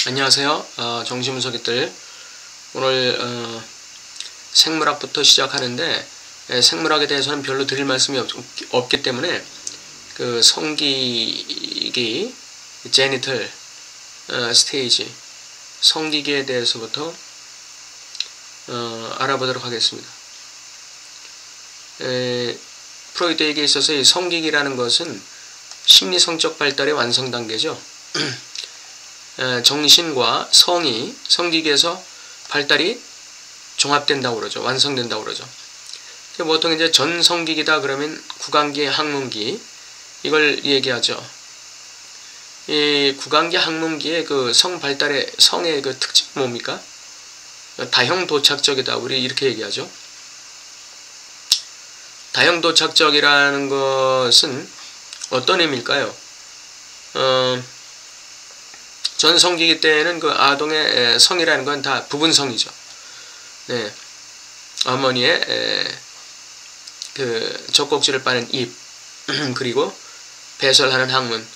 안녕하세요. 정신분석이들 오늘 생물학부터 시작하는데 생물학에 대해서는 별로 드릴 말씀이 없기 때문에 그 성기기 제니털 스테이지 성기기에 대해서부터 알아보도록 하겠습니다. 프로이트에게 있어서 이 성기기라는 것은 심리성적 발달의 완성 단계죠. 정신과 성이 성기기에서 발달이 종합된다고 그러죠. 완성된다고 그러죠. 보통 이제 전성기기다 그러면 구강기, 항문기 이걸 얘기하죠. 이 구강기, 항문기의 그 성 발달의 성의 그 특징이 뭡니까? 다형도착적이다. 우리 이렇게 얘기하죠. 다형도착적이라는 것은 어떤 의미일까요? 전성기기 때는 그 아동의 성이라는 건 다 부분성이죠. 네. 어머니의 그 젖꼭지를 빠는 입, 그리고 배설하는 항문,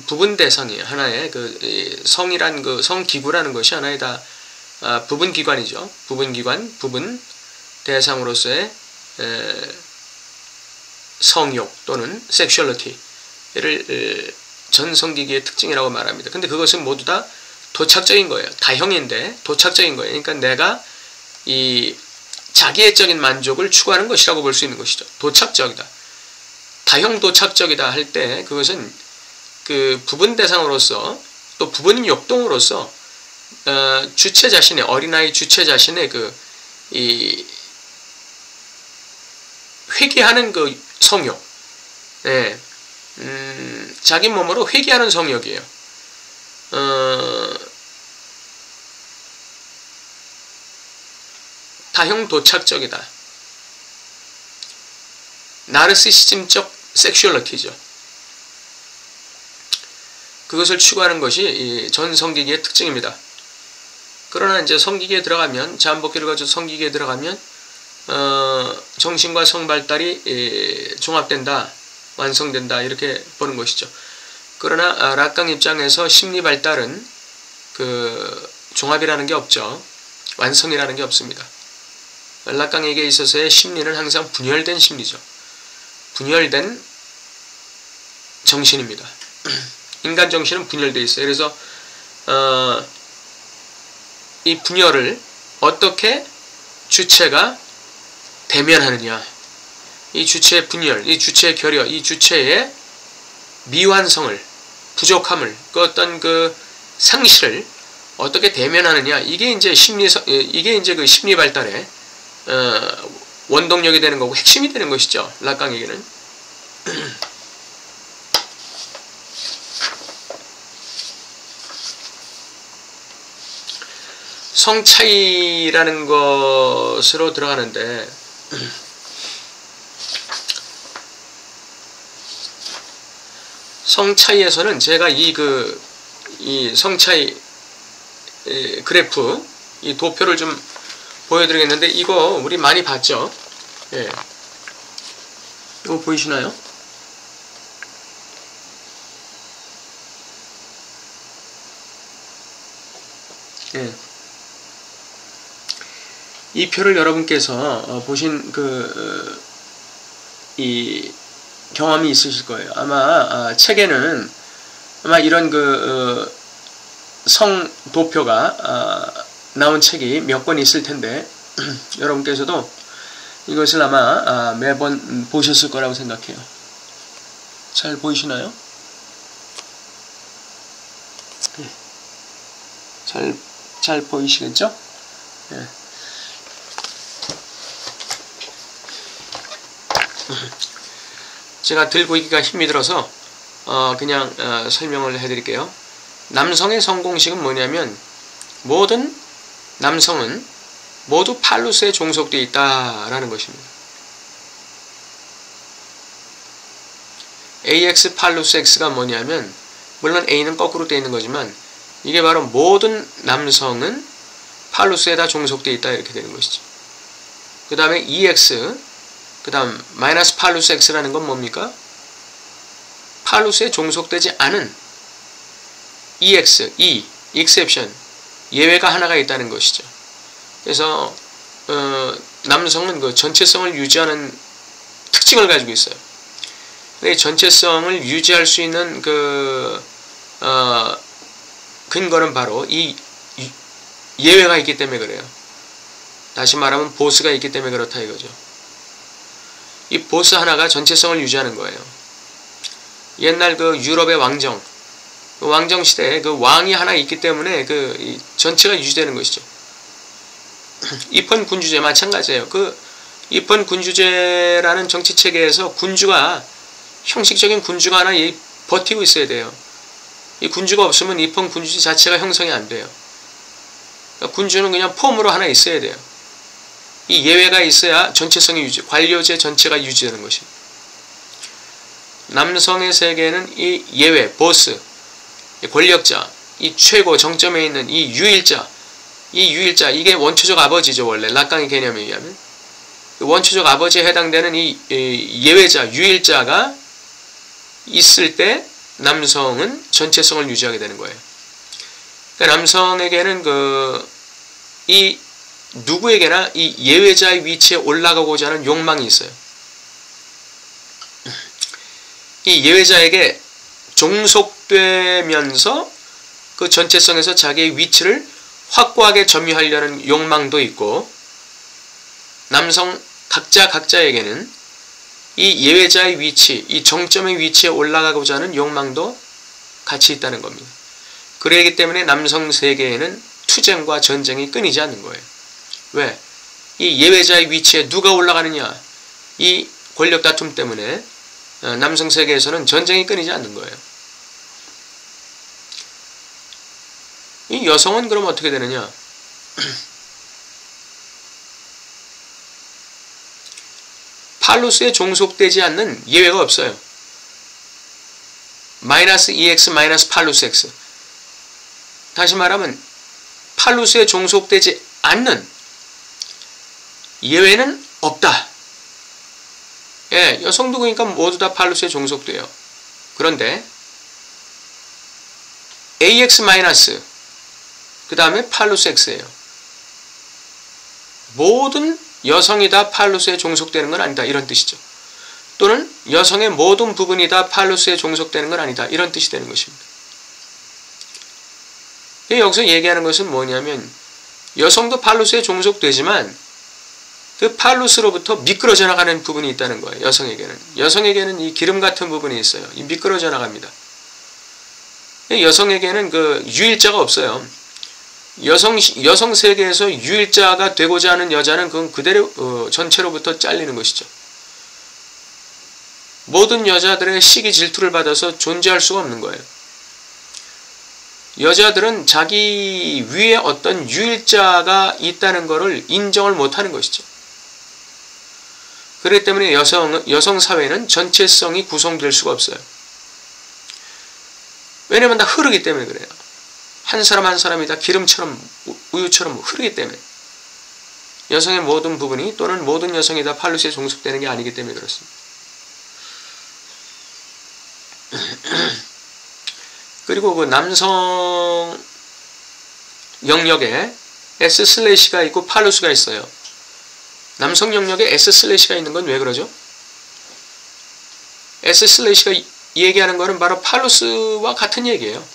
부분대성이에요. 하나의 그 성이란 그 성기구라는 것이 하나의 다 부분기관이죠. 부분기관, 부분 대상으로서의 성욕 또는 섹슈얼리티를 전성기기의 특징이라고 말합니다. 근데 그것은 모두 다 도착적인 거예요. 다형인데 도착적인 거예요. 그러니까 내가 이 자기애적인 만족을 추구하는 것이라고 볼 수 있는 것이죠. 도착적이다. 다형 도착적이다 할 때 그것은 그 부분 대상으로서 또 부분 역동으로서 주체 자신의 어린아이 주체 자신의 그 이 회귀하는 그 성욕, 네. 자기 몸으로 회귀하는 성욕이에요. 다형 도착적이다. 나르시시즘적 섹슈얼리티죠. 그것을 추구하는 것이 이 전성기기의 특징입니다. 그러나 이제 성기기에 들어가면 잠복기를 거쳐 성기기에 들어가면 정신과 성발달이 종합된다, 완성된다 이렇게 보는 것이죠. 그러나 락강 입장에서 심리발달은 그 종합이라는 게 없죠. 완성이라는 게 없습니다. 락강에게 있어서의 심리는 항상 분열된 심리죠. 분열된 정신입니다. 인간 정신은 분열되어 있어요. 그래서 이 분열을 어떻게 주체가 대면하느냐, 이 주체의 분열, 이 주체의 결여, 이 주체의 미완성을, 부족함을, 그 어떤 그 상실을 어떻게 대면하느냐, 이게 이제 그 심리 발달의 원동력이 되는 거고 핵심이 되는 것이죠. 락강에게는. 성 차이라는 것으로 들어가는데 성 차이에서는 제가 이 성 차이 그래프, 이 도표를 좀 보여드리겠는데 이거 우리 많이 봤죠? 예. 이거 보이시나요? 예. 이 표를 여러분께서 보신 이 경험이 있으실 거예요. 아마 책에는 아마 이런 성 도표가 나온 책이 몇 권 있을 텐데 여러분께서도 이것을 아마 매번 보셨을 거라고 생각해요. 잘 보이시나요? 네. 잘 보이시겠죠? 네. 제가 들고 있기가 힘이 들어서 그냥 설명을 해드릴게요. 남성의 성공식은 뭐냐면 모든 남성은 모두 팔루스에 종속되어 있다라는 것입니다. AX 팔루스 X가 뭐냐면 물론 A는 거꾸로 되어 있는 거지만 이게 바로 모든 남성은 팔루스에 다 종속되어 있다 이렇게 되는 것이죠. 그 다음에 EX 그 다음 마이너스 팔루스 X라는 건 뭡니까? 팔루스에 종속되지 않은 exception, 예외가 하나가 있다는 것이죠. 그래서 남성은 그 전체성을 유지하는 특징을 가지고 있어요. 전체성을 유지할 수 있는 근거는 바로 이 예외가 있기 때문에 그래요. 다시 말하면 보스가 있기 때문에 그렇다 이거죠. 이 보스 하나가 전체성을 유지하는 거예요. 옛날 그 유럽의 왕정, 그 왕정 시대에 그 왕이 하나 있기 때문에 이 전체가 유지되는 것이죠. 입헌 군주제 마찬가지예요. 입헌 군주제라는 정치 체계에서 군주가 형식적인 군주가 하나 버티고 있어야 돼요. 이 군주가 없으면 입헌 군주제 자체가 형성이 안 돼요. 그러니까 군주는 그냥 폼으로 하나 있어야 돼요. 이 예외가 있어야 전체성이 관료제 전체가 유지되는 것입니다. 남성의 세계는 이 예외, 보스, 권력자, 이 최고 정점에 있는 이 유일자, 이게 원초적 아버지죠. 원래 락강의 개념에 의하면 원초적 아버지에 해당되는 이 예외자, 유일자가 있을 때 남성은 전체성을 유지하게 되는 거예요. 그러니까 남성에게는 이 누구에게나 이 예외자의 위치에 올라가고자 하는 욕망이 있어요. 이 예외자에게 종속되면서 그 전체성에서 자기의 위치를 확고하게 점유하려는 욕망도 있고, 남성 각자에게는 이 예외자의 위치, 이 정점의 위치에 올라가고자 하는 욕망도 같이 있다는 겁니다. 그러기 때문에 남성 세계에는 투쟁과 전쟁이 끊이지 않는 거예요. 왜? 이 예외자의 위치에 누가 올라가느냐, 이 권력 다툼 때문에 남성 세계에서는 전쟁이 끊이지 않는 거예요. 이 여성은 그럼 어떻게 되느냐? 팔루스에 종속되지 않는 예외가 없어요. 마이너스 EX 마이너스 팔루스 X. 다시 말하면 팔루스에 종속되지 않는 예외는 없다. 예, 여성도 그러니까 모두 다 팔루스에 종속돼요. 그런데 AX 마이너스 그 다음에 팔루스 X예요. 모든 여성이 다 팔루스에 종속되는 건 아니다. 이런 뜻이죠. 또는 여성의 모든 부분이 다 팔루스에 종속되는 건 아니다. 이런 뜻이 되는 것입니다. 여기서 얘기하는 것은 뭐냐면 여성도 팔루스에 종속되지만 그 팔루스로부터 미끄러져 나가는 부분이 있다는 거예요. 여성에게는 이 기름 같은 부분이 있어요. 이 미끄러져 나갑니다. 여성에게는 그 유일자가 없어요. 여성 세계에서 유일자가 되고자 하는 여자는 그건 그대로 전체로부터 잘리는 것이죠. 모든 여자들의 시기 질투를 받아서 존재할 수가 없는 거예요. 여자들은 자기 위에 어떤 유일자가 있다는 것을 인정을 못하는 것이죠. 그렇기 때문에 여성 사회는 전체성이 구성될 수가 없어요. 왜냐면 다 흐르기 때문에 그래요. 한 사람 한 사람이 다 기름처럼 우유처럼 흐르기 때문에. 여성의 모든 부분이 또는 모든 여성이 다 팔루스에 종속되는 게 아니기 때문에 그렇습니다. 그리고 그 남성 영역에 S/가 있고 팔루스가 있어요. 남성 영역에 S/가 있는 건 왜 그러죠? S/가 얘기하는 거는 바로 팔루스와 같은 얘기예요.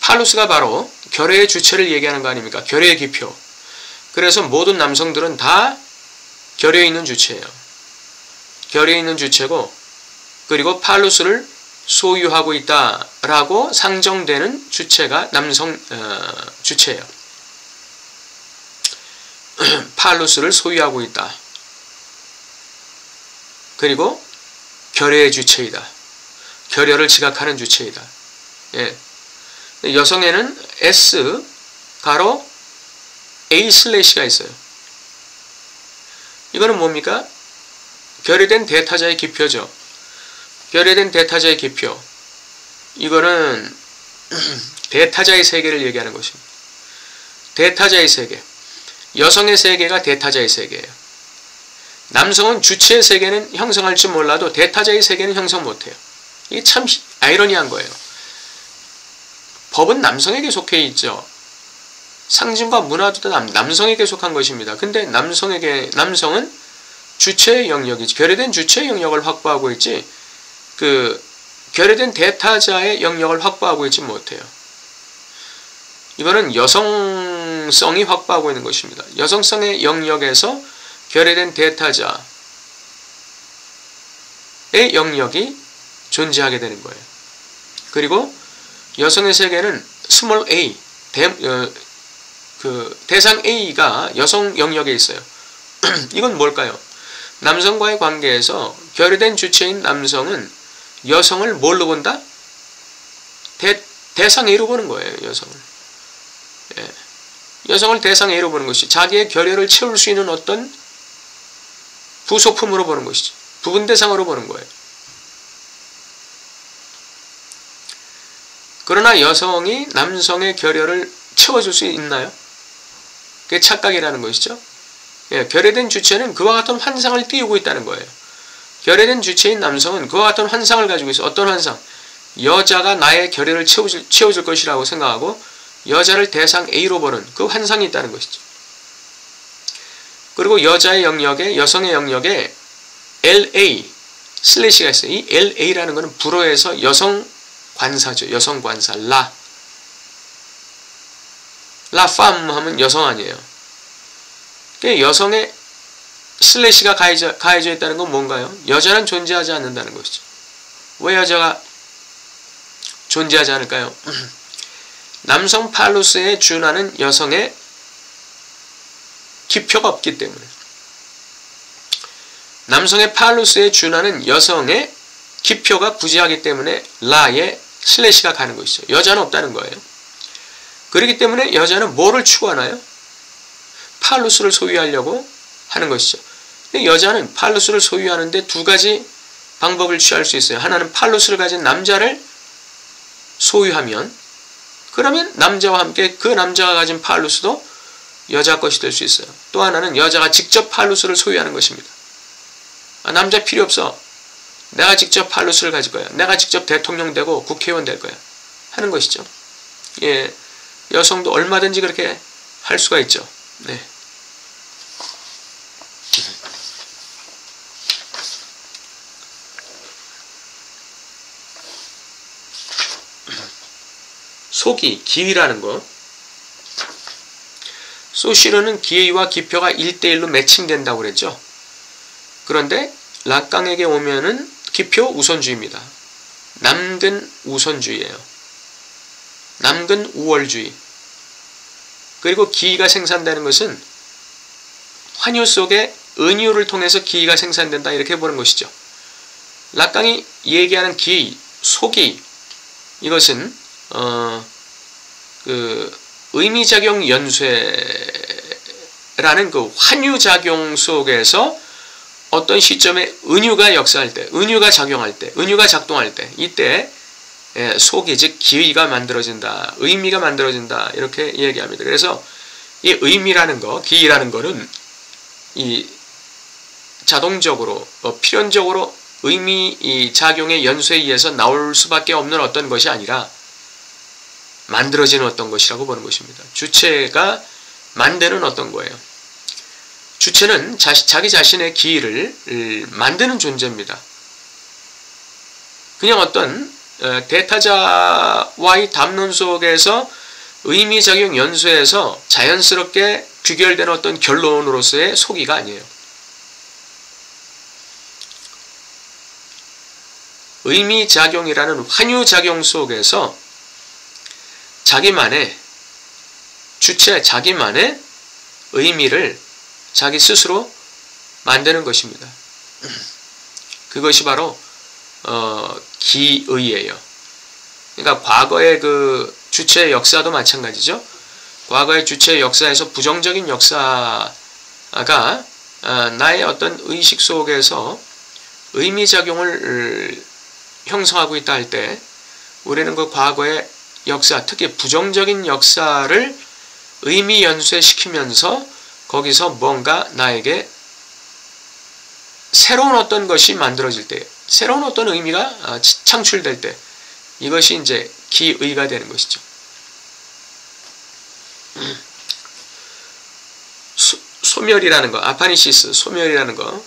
팔루스가 바로 결의의 주체를 얘기하는 거 아닙니까? 결의의 기표. 그래서 모든 남성들은 다 결의에 있는 주체예요. 결의에 있는 주체고, 그리고 팔루스를 소유하고 있다라고 상정되는 주체가 남성 주체예요. 팔루스를 소유하고 있다. 그리고 결의의 주체이다. 결의를 지각하는 주체이다. 예. 여성에는 S 가로 A/가 있어요. 이거는 뭡니까? 결의된 대타자의 기표죠. 결의된 대타자의 기표. 이거는 대타자의 세계를 얘기하는 것입니다. 대타자의 세계. 여성의 세계가 대타자의 세계예요. 남성은 주체의 세계는 형성할지 몰라도 대타자의 세계는 형성 못해요. 이게 참 아이러니한 거예요. 법은 남성에게 속해 있죠. 상징과 문화도 다 남성에게 속한 것입니다. 근데 남성은 주체의 영역이지, 결여된 주체의 영역을 확보하고 있지, 결여된 대타자의 영역을 확보하고 있지 못해요. 이거는 여성성이 확보하고 있는 것입니다. 여성성의 영역에서 결여된 대타자의 영역이 존재하게 되는 거예요. 그리고 여성의 세계는 스몰 a, 대상 A가 여성 영역에 있어요. 이건 뭘까요? 남성과의 관계에서 결여된 주체인 남성은 여성을 뭘로 본다? 대상 A로 보는 거예요. 여성을. 예. 여성을 대상 A로 보는 것이 자기의 결여를 채울 수 있는 어떤 부속품으로 보는 것이지. 부분 대상으로 보는 거예요. 그러나 여성이 남성의 결여를 채워줄 수 있나요? 그게 착각이라는 것이죠. 예, 결여된 주체는 그와 같은 환상을 띄우고 있다는 거예요. 결여된 주체인 남성은 그와 같은 환상을 가지고 있어. 어떤 환상? 여자가 나의 결여를 채워줄 것이라고 생각하고 여자를 대상 A로 보는 그 환상이 있다는 것이죠. 그리고 여자의 영역에, 여성의 영역에 LA 슬래시가 있어요. 이 LA라는 것은 불어에서 여성 관사죠. 여성 관사. 라 femme 하면 여성 아니에요. 여성의 슬래시가 가해져 있다는 건 뭔가요? 여자는 존재하지 않는다는 것이죠. 왜 여자가 존재하지 않을까요? 남성 팔루스에 준하는 여성의 기표가 없기 때문에. 남성의 팔루스에 준하는 여성의 기표가 부재하기 때문에 라에 슬래시가 가는 것이죠. 여자는 없다는 거예요. 그렇기 때문에 여자는 뭐를 추구하나요? 팔루스를 소유하려고 하는 것이죠. 여자는 팔루스를 소유하는데 두 가지 방법을 취할 수 있어요. 하나는 팔루스를 가진 남자를 소유하면, 그러면 남자와 함께 그 남자가 가진 팔루스도 여자 것이 될 수 있어요. 또 하나는 여자가 직접 팔루스를 소유하는 것입니다. 남자 필요 없어. 내가 직접 팔루스를 가질 거야. 내가 직접 대통령 되고 국회의원 될 거야. 하는 것이죠. 예, 여성도 얼마든지 그렇게 할 수가 있죠. 네. 속이, 기의라는 거. 소시르는 기의와 기표가 1대1로 매칭된다고 그랬죠. 그런데 락강에게 오면은 기표 우선주의입니다. 남근 우선주의예요. 남근 우월주의. 그리고 기의가 생산되는 것은 환유 속에 은유를 통해서 기의가 생산된다, 이렇게 보는 것이죠. 락강이 얘기하는 기의, 속이, 이것은 의미작용 연쇄라는 그 환유작용 속에서 어떤 시점에 은유가 역사할 때, 은유가 작용할 때, 은유가 작동할 때, 이때 속이, 즉 기의가 만들어진다, 의미가 만들어진다, 이렇게 얘기합니다. 그래서 이 의미라는 거, 기의라는 거는 이 자동적으로 필연적으로 의미 작용의 연쇄에 의해서 나올 수밖에 없는 어떤 것이 아니라 만들어지는 어떤 것이라고 보는 것입니다. 주체가 만드는 어떤 거예요. 주체는 자기 자신의 기의를 만드는 존재입니다. 그냥 어떤 대타자와의 담론 속에서 의미작용 연쇄에서 자연스럽게 귀결되는 어떤 결론으로서의 속이가 아니에요. 의미작용이라는 환유작용 속에서 자기만의 주체, 자기만의 의미를 자기 스스로 만드는 것입니다. 그것이 바로 기의예요. 그러니까 과거의 그 주체의 역사도 마찬가지죠. 과거의 주체의 역사에서 부정적인 역사가 나의 어떤 의식 속에서 의미작용을 형성하고 있다 할 때 우리는 그 과거의 역사, 특히 부정적인 역사를 의미 연쇄시키면서 거기서 뭔가 나에게 새로운 어떤 것이 만들어질 때, 새로운 어떤 의미가 창출될 때, 이것이 이제 기의가 되는 것이죠. 소멸이라는 거, 아파니시스, 소멸이라는 거.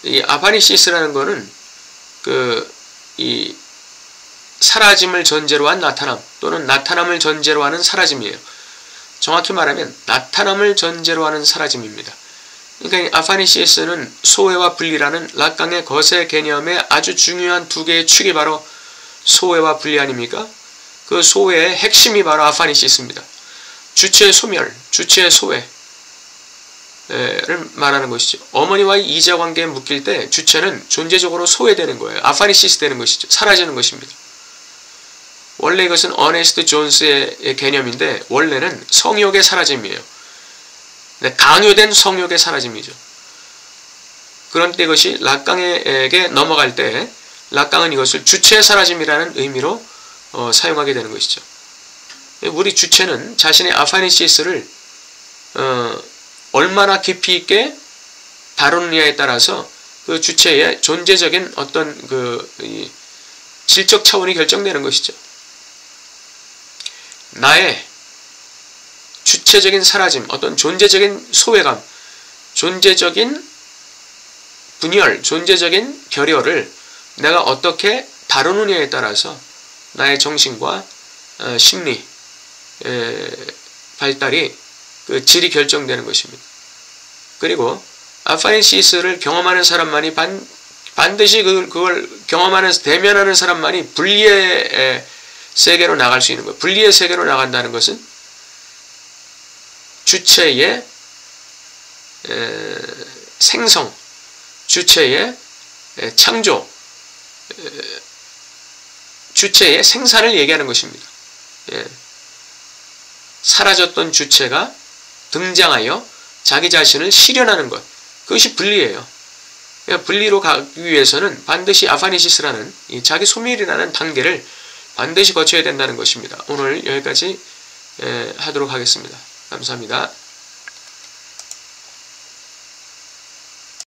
이 아파니시스라는 거는 이 사라짐을 전제로 한 나타남 또는 나타남을 전제로 하는 사라짐이에요. 정확히 말하면 나타남을 전제로 하는 사라짐입니다. 그러니까 이 아파니시스는 소외와 분리라는 락강의 거세 개념의 아주 중요한 두 개의 축이 바로 소외와 분리 아닙니까? 그 소외의 핵심이 바로 아파니시스입니다. 주체의 소멸, 주체의 소외를 말하는 것이죠. 어머니와의 이자관계에 묶일 때 주체는 존재적으로 소외되는 거예요. 아파니시스 되는 것이죠. 사라지는 것입니다. 원래 이것은 어네스트 존스의 개념인데 원래는 성욕의 사라짐이에요. 강요된 성욕의 사라짐이죠. 그런데 이것이 락강에게 넘어갈 때 락강은 이것을 주체의 사라짐이라는 의미로 사용하게 되는 것이죠. 우리 주체는 자신의 아파니시스를 얼마나 깊이 있게 다루느냐에 따라서 그 주체의 존재적인 어떤 질적 차원이 결정되는 것이죠. 나의 주체적인 사라짐, 어떤 존재적인 소외감, 존재적인 분열, 존재적인 결여를 내가 어떻게 다루느냐에 따라서 나의 정신과 심리 발달이 그 질이 결정되는 것입니다. 그리고 아파니시스를 경험하는 사람만이 반드시 그걸 경험하는 대면하는 사람만이 분리의 세계로 나갈 수 있는 거예요. 분리의 세계로 나간다는 것은 주체의 생성, 주체의 창조, 주체의 생산을 얘기하는 것입니다. 사라졌던 주체가 등장하여 자기 자신을 실현하는 것, 그것이 분리예요. 분리로 가기 위해서는 반드시 아파니시스라는 이 자기 소멸이라는 단계를 반드시 거쳐야 된다는 것입니다. 오늘 여기까지 하도록 하겠습니다. 감사합니다.